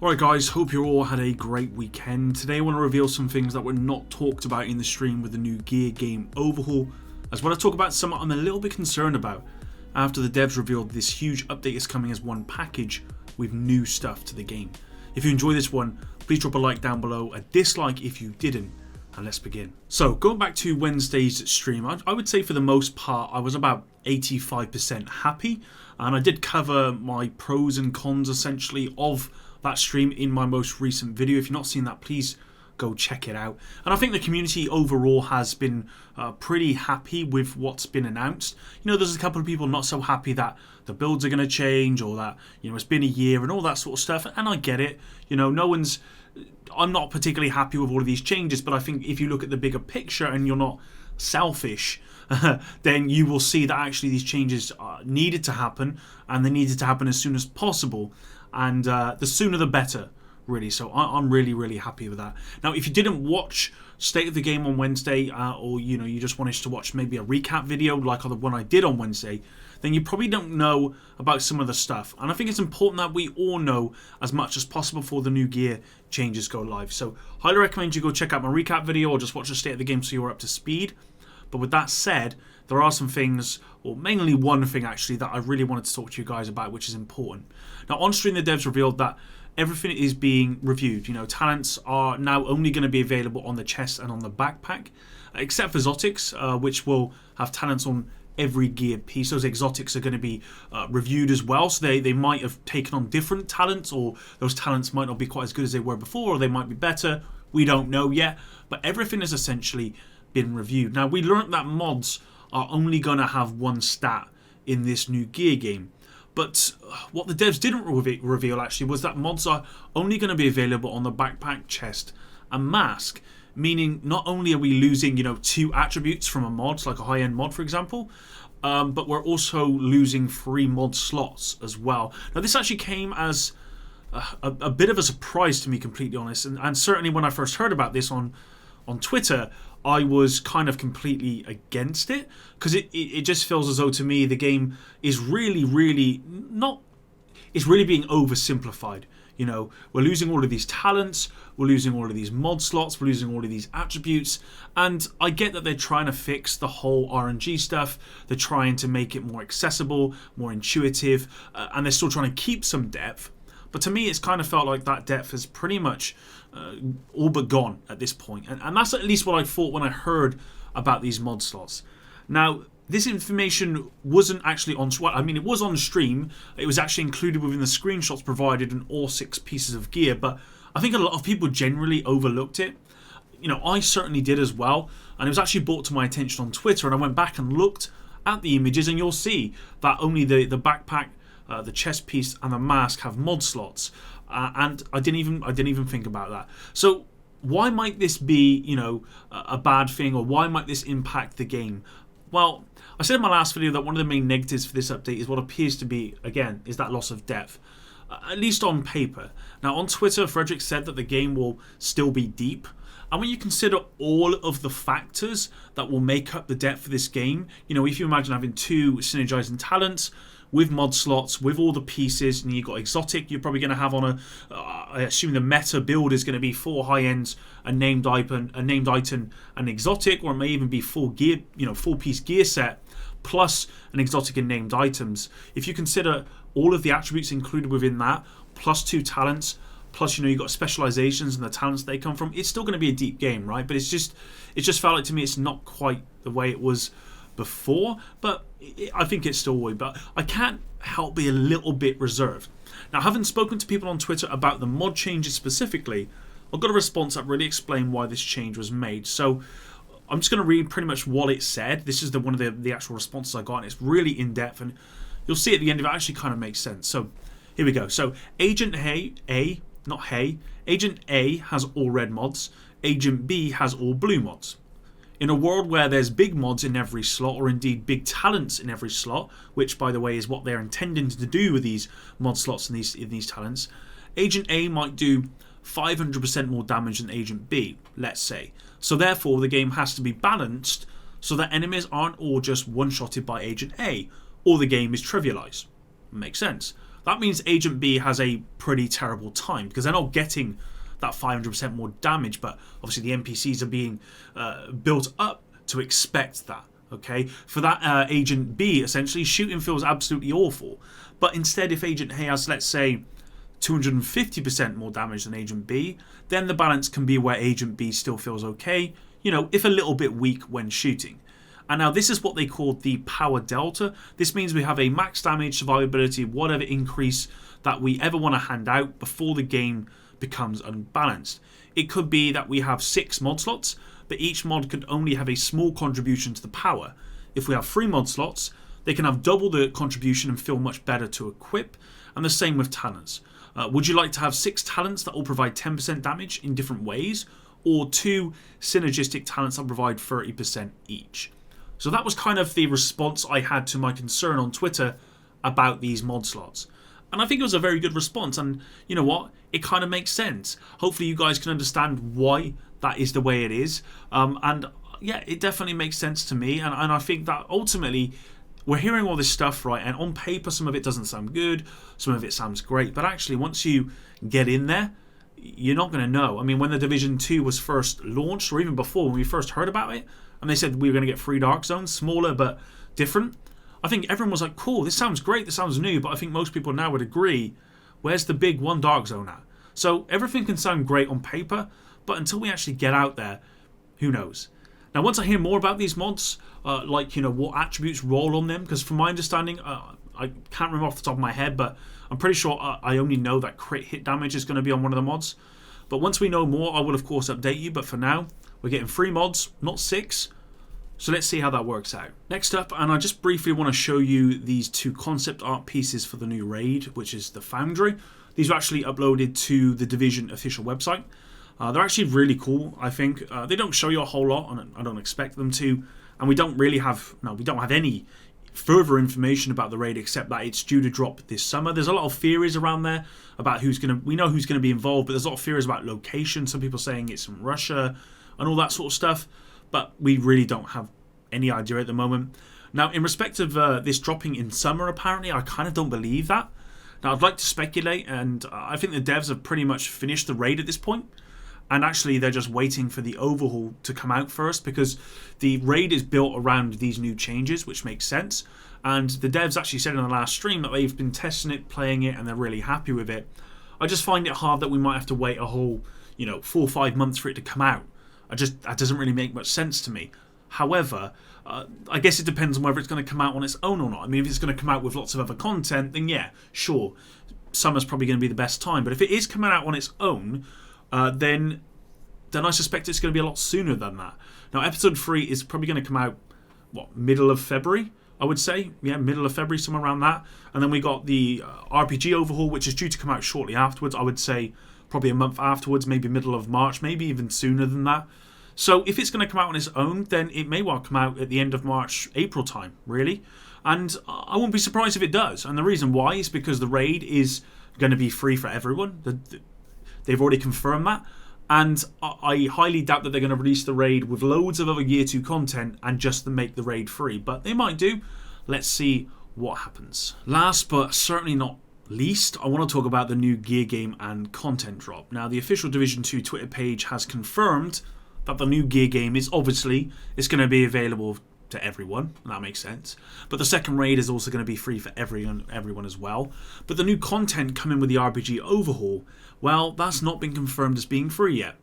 Alright guys, hope you all had a great weekend. Today I want to reveal some things that were not talked about in the stream with the new Gear game overhaul, as well as talk about something I'm a little bit concerned about after the devs revealed this huge update is coming as one package with new stuff to the game. If you enjoy this one, please drop a like down below, a dislike if you didn't, and let's begin. So going back to Wednesday's stream, I would say for the most part I was about 85% happy, and I did cover my pros and cons essentially of that stream in my most recent video. If you've not seen that, please go check it out. And I think the community overall has been pretty happy with what's been announced. You know, there's a couple of people not so happy that the builds are going to change, or that, you know, it's been a year and all that sort of stuff, and I get it. You know, I'm not particularly happy with all of these changes, but I think if you look at the bigger picture and you're not selfish, then you will see that actually these changes needed to happen, and they needed to happen as soon as possible. And the sooner the better, really. So I'm really happy with that. Now, if you didn't watch State of the Game on Wednesday, or you know, you just wanted to watch maybe a recap video like the one I did on Wednesday, then you probably don't know about some of the stuff. And I think it's important that we all know as much as possible before the new gear changes go live. So highly recommend you go check out my recap video or just watch the State of the Game so you're up to speed. But with that said, there are some things, or mainly one thing actually, that I really wanted to talk to you guys about, which is important. Now, on stream, the devs revealed that everything is being reviewed. You know, talents are now only going to be available on the chest and on the backpack, except for exotics, which will have talents on every gear piece. Those exotics are going to be reviewed as well, so they might have taken on different talents, or those talents might not be quite as good as they were before, or they might be better. We don't know yet, but everything has essentially been reviewed. Now, we learned that mods are only going to have one stat in this new gear game, but what the devs didn't reveal actually was that mods are only going to be available on the backpack, chest and mask, meaning not only are we losing, you know, 2 attributes from a mod, like a high-end mod for example, but we're also losing 3 mod slots as well. Now, this actually came as a bit of a surprise to me, completely honest, and certainly when I first heard about this on Twitter, I was kind of completely against it, because it just feels as though, to me, the game is really being oversimplified. You know, we're losing all of these talents, we're losing all of these mod slots, we're losing all of these attributes, and I get that they're trying to fix the whole RNG stuff, they're trying to make it more accessible, more intuitive, and they're still trying to keep some depth. But to me, it's kind of felt like that depth is pretty much all but gone at this point. And that's at least what I thought when I heard about these mod slots. Now, this information wasn't actually on... Well, I mean, it was on stream. It was actually included within the screenshots provided in all 6 pieces of gear. But I think a lot of people generally overlooked it. You know, I certainly did as well. And it was actually brought to my attention on Twitter. And I went back and looked at the images. And you'll see that only the backpack, the chest piece and the mask have mod slots, and I didn't even think about that. So why might this be, you know, a bad thing, or why might this impact the game? Well, I said in my last video that one of the main negatives for this update is what appears to be, again, is that loss of depth, at least on paper. Now, on Twitter, Frederick said that the game will still be deep. And when you consider all of the factors that will make up the depth of this game, you know, if you imagine having 2 synergizing talents with mod slots, with all the pieces, and you've got exotic, you're probably going to have on I assume the meta build is going to be 4 high ends, a named item, an exotic, or it may even be 4 gear, you know, 4-piece gear set plus an exotic and named items. If you consider all of the attributes included within that, plus 2 talents, plus, you know, you've got specializations and the talents they come from, it's still going to be a deep game, right? But it just felt like, to me, it's not quite the way it was before, but I think it's still way. But I can't help be a little bit reserved. Now, having spoken to people on Twitter about the mod changes specifically, I got a response that really explained why this change was made. So I'm just going to read pretty much what it said. This is one of the actual responses I got, and it's really in depth, and you'll see at the end of it actually kind of makes sense. So here we go. So Agent Agent A has all red mods. Agent B has all blue mods. In a world where there's big mods in every slot, or indeed big talents in every slot, which, by the way, is what they're intending to do with these mod slots and these talents, Agent A might do 500% more damage than Agent B, let's say. So therefore, the game has to be balanced so that enemies aren't all just one-shotted by Agent A, or the game is trivialized. Makes sense. that means Agent B has a pretty terrible time because they're not getting that 500% more damage, but obviously the NPCs are being built up to expect that. Okay, for that Agent B, essentially, shooting feels absolutely awful. But instead, if Agent A has, let's say, 250% more damage than Agent B, then the balance can be where Agent B still feels okay, you know, if a little bit weak when shooting. And now this is what they call the power delta. This means we have a max damage, survivability, whatever increase that we ever want to hand out before the game becomes unbalanced. It could be that we have 6 mod slots, but each mod could only have a small contribution to the power. If we have 3 mod slots, they can have double the contribution and feel much better to equip, and the same with talents. Would you like to have 6 talents that all provide 10% damage in different ways, or 2 synergistic talents that provide 30% each? So that was kind of the response I had to my concern on Twitter about these mod slots. And I think it was a very good response, and you know what? It kind of makes sense. Hopefully you guys can understand why that is the way it is. And yeah, it definitely makes sense to me, and I think that ultimately we're hearing all this stuff, right, and on paper some of it doesn't sound good, some of it sounds great, but actually once you get in there, you're not going to know. I mean, when the Division 2 was first launched, or even before when we first heard about it, and they said we were going to get 3 dark zones, smaller but different, I think everyone was like, cool, this sounds great, this sounds new, but I think most people now would agree, where's the big 1 dark zone at? So everything can sound great on paper, but until we actually get out there, who knows? Now, once I hear more about these mods, like, you know, what attributes roll on them, because from my understanding, I can't remember off the top of my head, but I'm pretty sure I only know that crit hit damage is going to be on one of the mods. But once we know more, I will, of course, update you. But for now, we're getting 3 mods, not 6. So let's see how that works out. Next up, and I just briefly want to show you these 2 concept art pieces for the new raid, which is the Foundry. These were actually uploaded to the Division official website. They're actually really cool, I think. They don't show you a whole lot, and I don't expect them to. And we don't have any further information about the raid except that it's due to drop this summer. There's a lot of theories around there about we know who's going to be involved, but there's a lot of theories about location. Some people saying it's in Russia and all that sort of stuff, but we really don't have any idea at the moment. Now, in respect of this dropping in summer, apparently, I kind of don't believe that. Now, I'd like to speculate, and I think the devs have pretty much finished the raid at this point. And actually, they're just waiting for the overhaul to come out first, because the raid is built around these new changes, which makes sense. And the devs actually said in the last stream that they've been testing it, playing it, and they're really happy with it. I just find it hard that we might have to wait a whole, 4 or 5 months for it to come out. That doesn't really make much sense to me. However, I guess it depends on whether it's going to come out on its own or not. I mean, if it's going to come out with lots of other content, then yeah, sure, summer's probably going to be the best time. But if it is coming out on its own, then I suspect it's going to be a lot sooner than that. Now, episode 3 is probably going to come out, middle of February, I would say. Yeah, middle of February, somewhere around that. And then we got the RPG overhaul, which is due to come out shortly afterwards. I would say probably a month afterwards, maybe middle of March, maybe even sooner than that. So if it's going to come out on its own, then it may well come out at the end of March, April time, really. And I wouldn't be surprised if it does. And the reason why is because the raid is going to be free for everyone. They've already confirmed that. And I highly doubt that they're going to release the raid with loads of other Year 2 content and just make the raid free. But they might do. Let's see what happens. Last but certainly not least, I want to talk about the new gear game and content drop. Now, the official Division 2 Twitter page has confirmed that the new gear game is obviously going to be available to everyone, and that makes sense. But the second raid is also going to be free for everyone as well. But the new content coming with the RPG overhaul, well, that's not been confirmed as being free yet,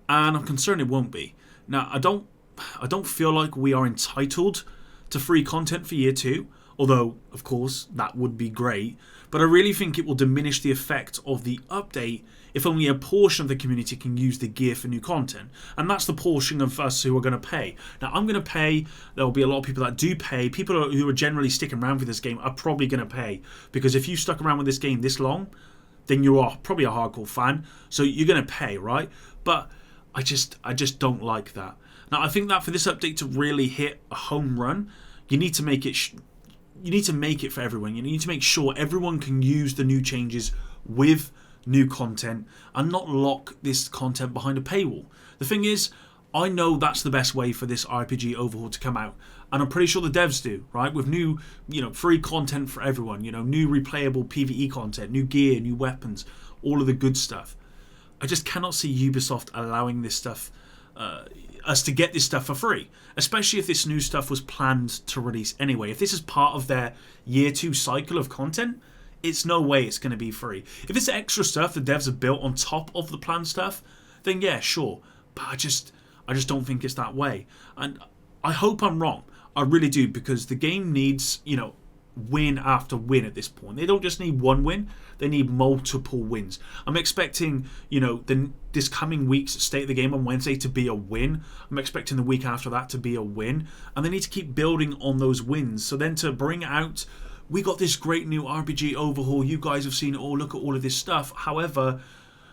and I'm concerned it won't be. Now, I don't feel like we are entitled to free content for Year 2, although, of course, that would be great. But I really think it will diminish the effect of the update if only a portion of the community can use the gear for new content. And that's the portion of us who are going to pay. Now, I'm going to pay. There will be a lot of people that do pay. People who are generally sticking around for this game are probably going to pay. Because if you stuck around with this game this long, then you are probably a hardcore fan. So you're going to pay, right? But I just don't like that. Now, I think that for this update to really hit a home run, you need to make it... You need to make it for everyone. You need to make sure everyone can use the new changes with new content and not lock this content behind a paywall. The thing is, I know that's the best way for this RPG overhaul to come out. And I'm pretty sure the devs do, right? With new, free content for everyone, new replayable PvE content, new gear, new weapons, all of the good stuff. I just cannot see Ubisoft allowing this stuff, us to get this stuff for free, especially if this new stuff was planned to release anyway. If this is part of their year 2 cycle of content, it's no way it's going to be free. If it's extra stuff the devs have built on top of the planned stuff, then yeah, sure. But I just don't think it's that way. And I hope I'm wrong. I really do, because the game needs, win after win at this point. They don't just need one win, they need multiple wins. I'm expecting, this coming week's State of the Game on Wednesday to be a win. I'm expecting the week after that to be a win. And they need to keep building on those wins. So then to bring out, we got this great new RPG overhaul, you guys have seen it all, look at all of this stuff. However,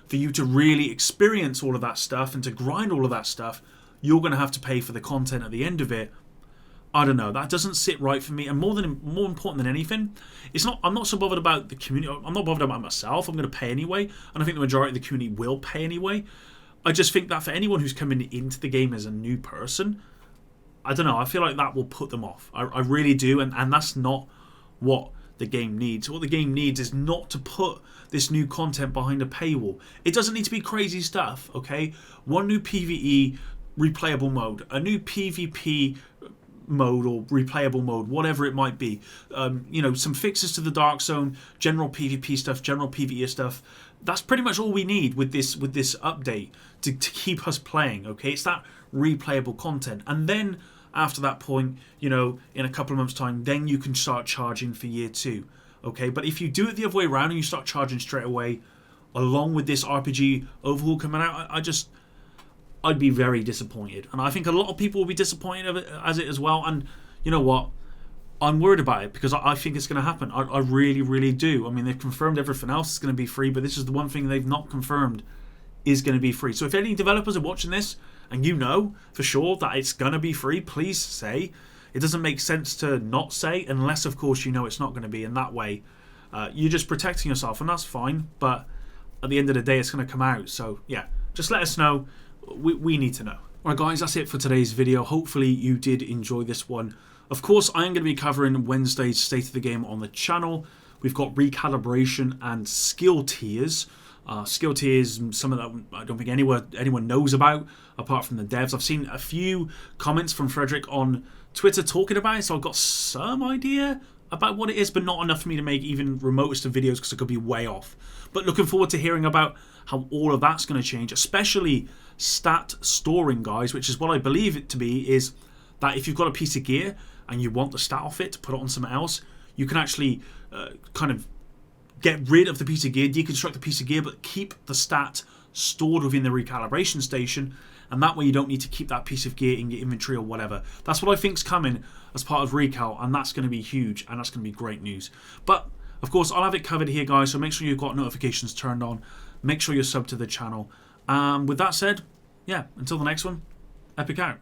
for you to really experience all of that stuff and to grind all of that stuff, you're going to have to pay for the content at the end of it. I don't know, that doesn't sit right for me. And more important than anything, I'm not so bothered about the community. I'm not bothered about myself. I'm going to pay anyway, and I think the majority of the community will pay anyway. I just think that for anyone who's coming into the game as a new person, I don't know, I feel like that will put them off. I really do, and that's not what the game needs. What the game needs is not to put this new content behind a paywall. It doesn't need to be crazy stuff, okay? One new PvE replayable mode, a new PvP mode or replayable mode, whatever it might be. Some fixes to the Dark Zone, general PvP stuff, general PvE stuff. That's pretty much all we need with this update to keep us playing, okay? It's that replayable content. And then after that point, in a couple of months' time, then you can start charging for year 2, okay? But if you do it the other way around and you start charging straight away, along with this RPG overhaul coming out, I'd be very disappointed. And I think a lot of people will be disappointed as it as well. And you know what? I'm worried about it because I think it's going to happen. I really, really do. I mean, they've confirmed everything else is going to be free, but this is the one thing they've not confirmed is going to be free. So if any developers are watching this and you know for sure that it's going to be free, please say. It doesn't make sense to not say, unless, of course, you know it's not going to be. And that way, you're just protecting yourself, and that's fine. But at the end of the day, it's going to come out. So yeah, just let us know. We need to know. Alright guys, that's it for today's video. Hopefully you did enjoy this one. Of course, I am going to be covering Wednesday's State of the Game on the channel. We've got recalibration and skill tiers. Skill tiers, some of that I don't think anyone knows about, apart from the devs. I've seen a few comments from Frederick on Twitter talking about it, so I've got some idea about what it is, but not enough for me to make even remotest of videos because I could be way off. But looking forward to hearing about how all of that's going to change, especially stat storing, guys, which is what I believe it to be, is that if you've got a piece of gear and you want the stat off it to put it on something else, you can actually kind of get rid of the piece of gear, deconstruct the piece of gear, but keep the stat stored within the recalibration station, and that way you don't need to keep that piece of gear in your inventory or whatever. That's what I think's coming as part of Recal, and that's going to be huge, and that's going to be great news. But of course, I'll have it covered here, guys, so make sure you've got notifications turned on. Make sure you're subbed to the channel. With that said, yeah, until the next one, Epic out.